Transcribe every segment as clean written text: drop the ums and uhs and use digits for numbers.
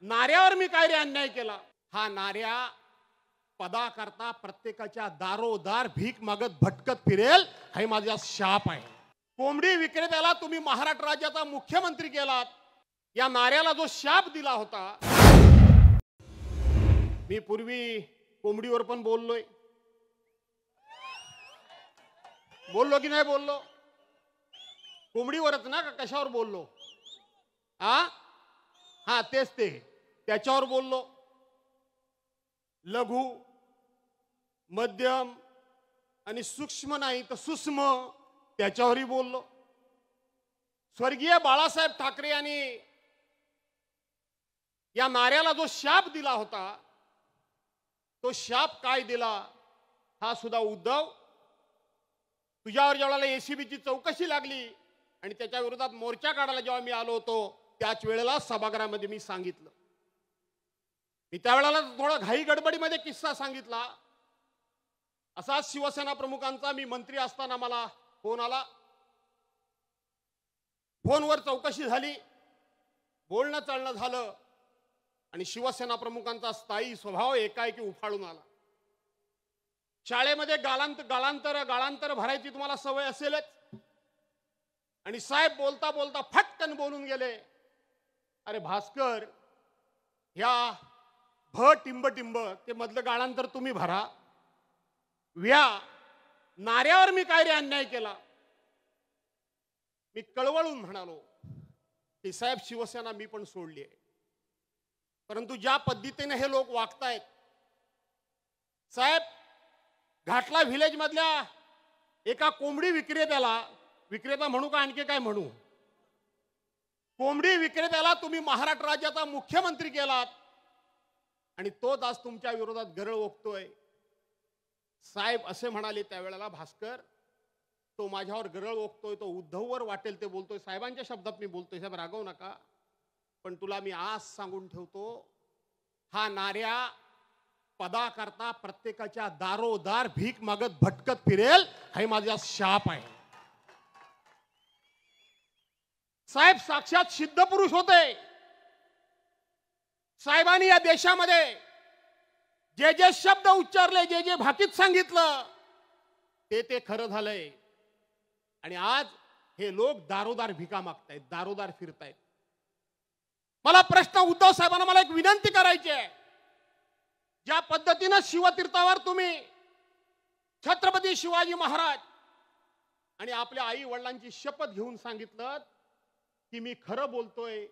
नाऱ्यावर मी काय रे अन्याय केला? हा नाऱ्या पदाकरता प्रत्येकाच्या दारोदार भीक मागत भटकत फिरेल, हा माझा शाप आहे. कोंबडी विक्रेत्याला तुम्ही महाराष्ट्र राज्याचा मुख्यमंत्री केलात. या नाऱ्याला जो शाप दिला होता, मी पूर्वी कोंबडीवर पण बोललो की नाही बोललो? कोंबडीवरच ना, का कशावर बोललो? हा तेच ते, त्याच्यावर बोललो. लघु, मध्यम आणि सूक्ष्म नाही तर सूक्ष्म, त्याच्यावरही बोललो. स्वर्गीय बाळासाहेब ठाकरे यांनी या नाऱ्याला जो शाप दिला होता, तो शाप काय दिला हा सुद्धा उद्धव, तुझ्यावर जेव्हा एसीबीची चौकशी लागली आणि त्याच्या विरोधात मोर्चा काढायला जेव्हा मी आलो होतो, त्याच वेळेला सभागृहामध्ये मी सांगितलं. मी त्यावेळेला थोडा घाई गडबडीमध्ये किस्सा सांगितला. असाच शिवसेना प्रमुखांचा मी मंत्री असताना मला फोन आला. फोनवर चौकशी झाली, बोलणं चालणं झालं आणि शिवसेना प्रमुखांचा स्थायी स्वभाव एकाएकी उफाळून आला. शाळेमध्ये गाळांतर भरायची तुम्हाला सवय असेलच. आणि साहेब बोलता बोलता फटकन बोलून गेले, अरे भास्कर, ह्या टिंब ते मधलं गाळांतर तुम्ही भरा. नाऱ्यावर मी काय रे अन्याय केला? मी कळवळून म्हणालो की साहेब, शिवसेना मी पण सोडली आहे, परंतु ज्या पद्धतीने हे लोक वागतायत साहेब, घाटला व्हिलेज मधल्या एका कोंबडी विक्रेता म्हणू का आणखी काय म्हणू, कोंबडी विक्रेत्याला तुम्ही महाराष्ट्र राज्याचा मुख्यमंत्री केलात आणि तोच आज तुमच्या विरोधात गरळ ओकतोय. साहेब असे म्हणाले त्यावेळेला, भास्कर, तो माझ्यावर गरळ ओकतोय, तो उद्धववर वाटेल ते बोलतोय, साहेबांच्या शब्दात मी बोलतोय, साहेब रागवू नका, पण तुला मी आज सांगून ठेवतो, हा नाऱ्या पदाकरता प्रत्येकाच्या दारोदार भीक मागत भटकत फिरेल, हा माझा शाप आहे. साहेब साक्षात सिद्ध पुरुष होते. साहेबांनी या देशामध्ये जे जे शब्द उच्चारले, जे जे भाकीत सांगितलं, ते खरं झालंय. आणि आज हे लोक दारोदार भिका मागतायत, दारोदार फिरतायत. मला प्रश्न, उद्धव साहेबांना मला एक विनंती करायची आहे. ज्या पद्धतीनं शिवतीर्थावर तुम्ही छत्रपती शिवाजी महाराज आणि आपल्या आई वडिलांची शपथ घेऊन सांगितलं की मी खरं बोलतोय,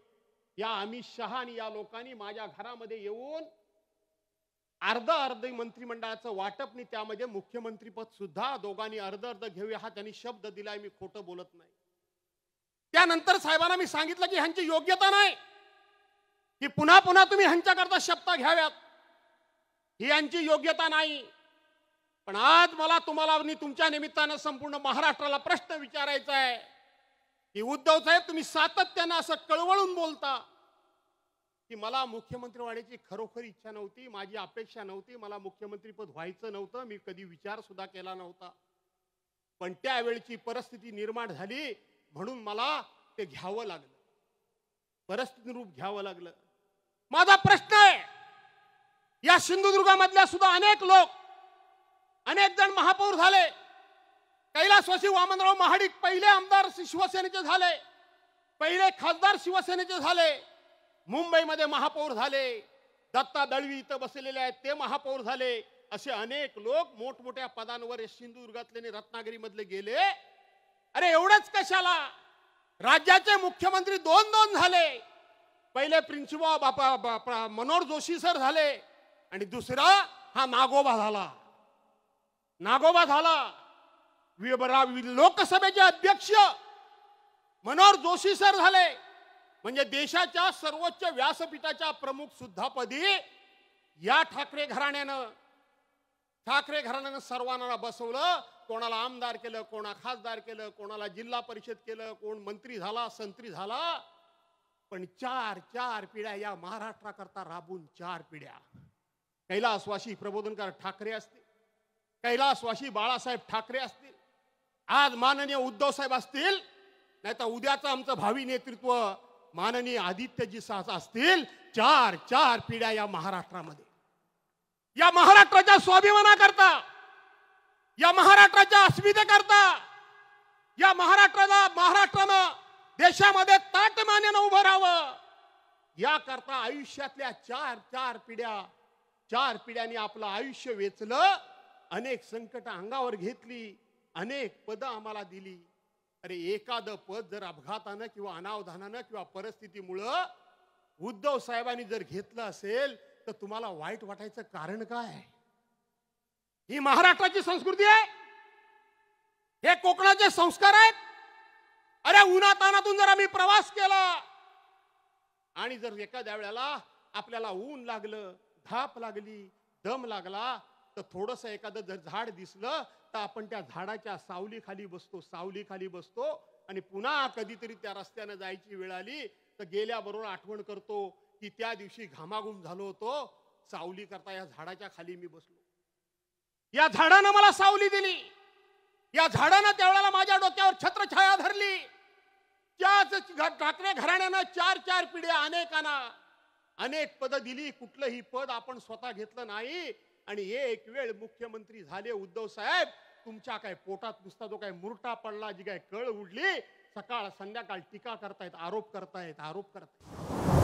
या अमित शहा आणि या लोकांनी माझ्या घरामध्ये येऊन अर्ध मंत्रिमंडळाचं वाटप नाही, त्यामध्ये मुख्यमंत्रीपद सुद्धा दोघांनी अर्ध घेऊया हा त्यांनी शब्द दिलाय. मी खोटं बोलत नाही. त्यानंतर साहेबांना मी सांगितलं की ह्यांची योग्यता नाही की पुन्हा पुन्हा तुम्ही ह्यांच्याकरता शपथ घ्याव्यात, ही यांची योग्यता नाही. पण आज मला तुम्हाला आणि तुमच्या निमित्तानं संपूर्ण महाराष्ट्राला प्रश्न विचारायचा आहे की उद्धव साहेब, तुम्ही सातत्यानं असं कळवळून बोलता की मला मुख्यमंत्री व्हायची खरोखर इच्छा नव्हती, माझी अपेक्षा नव्हती, मला मुख्यमंत्रीपद व्हायचं नव्हतं, मी कधी विचार सुद्धा केला नव्हता, पण त्यावेळची परिस्थिती निर्माण झाली म्हणून मला ते घ्यावं लागलं, परिस्थिती रूप घ्यावं लागलं. माझा प्रश्न आहे, या सिंधुदुर्गामधल्या सुद्धा अनेक जण महापौर झाले. कैलासवासी वामनराव महाडिक पहिले आमदार शिवसेनेचे झाले, पहिले खासदार शिवसेनेचे झाले, मुंबईमध्ये महापौर झाले, दत्ता दळवी इथं बसलेले आहेत ते महापौर झाले. असे अनेक लोक मोठमोठ्या पदांवर सिंधुदुर्गातले रत्नागिरी मधले गेले. अरे एवढंच कशाला, राज्याचे मुख्यमंत्री दोन झाले. पहिले प्रिन्सिपल मनोहर जोशी सर झाले आणि दुसरा हा नागोबा झाला. लोकसभेचे अध्यक्ष मनोहर जोशी सर झाले. म्हणजे देशाच्या सर्वोच्च व्यासपीठाच्या प्रमुख सुद्धा पदी या ठाकरे घराण्यानं सर्वांना बसवलं. कोणाला आमदार केलं, कोणा खासदार केलं, कोणाला जिल्हा परिषद केलं, कोण मंत्री झाला, संत्री झाला. पण चार पिढ्या या महाराष्ट्राकरता राबून 4 पिढ्या. कैलासवासी प्रबोधनकार ठाकरे असतील, कैलासवासी बाळासाहेब ठाकरे असतील, आज माननीय उद्धव साहेब असतील, नाहीतर उद्याचं आमचं भावी नेतृत्व माननीय आदित्यजी सास असतील, चार चार पिढ्या या महाराष्ट्रामध्ये, या महाराष्ट्राच्या स्वाभिमानाकरता, या महाराष्ट्राच्या अस्मितेकरता, या महाराष्ट्रानं देशामध्ये ताटमानेनं उभं राहावं याकरता आयुष्यातल्या चार पिढ्यांनी आपलं आयुष्य वेचलं, अनेक संकट अंगावर घेतली, अनेक पदं आम्हाला दिली. अरे एखादं पद जर अपघातानं किंवा अनावधानानं किंवा परिस्थितीमुळं उद्धव साहेबांनी जर घेतलं असेल तर तुम्हाला वाईट वाटायचं कारण काय? ही महाराष्ट्राची संस्कृती आहे, हे कोकणाचे संस्कार आहेत. अरे उन्हातानातून जर आम्ही प्रवास केला आणि जर एखाद्या वेळेला आपल्याला ऊन लागलं, धाप लागली, दम लागला, तर थोडस एखादं जर झाड दिसलं तर आपण त्या झाडाच्या सावलीखाली बसतो आणि पुन्हा कधीतरी त्या रस्त्याने जायची वेळ आली तर गेल्याबरोबर आठवण करतो की त्या दिवशी घामाघूम झालो होतो, सावली करता या झाडाच्या खाली मी बसलो, या झाडानं मला सावली दिली, या झाडानं त्यावेळेला माझ्या डोक्यावर छत्रछाया धरली. त्याच ठाकरे घराण्यानं चार पिढ्या अनेकांना अनेक पद दिली. कुठलंही पद आपण स्वतः घेतलं नाही आणि एक वेळ मुख्यमंत्री झाले उद्धव साहेब, तुमच्या काय पोटात नुसता जो काय मुरटा पडला, जी काय कळ उडली, सकाळ संध्याकाळ टीका करतायत, आरोप करतायत.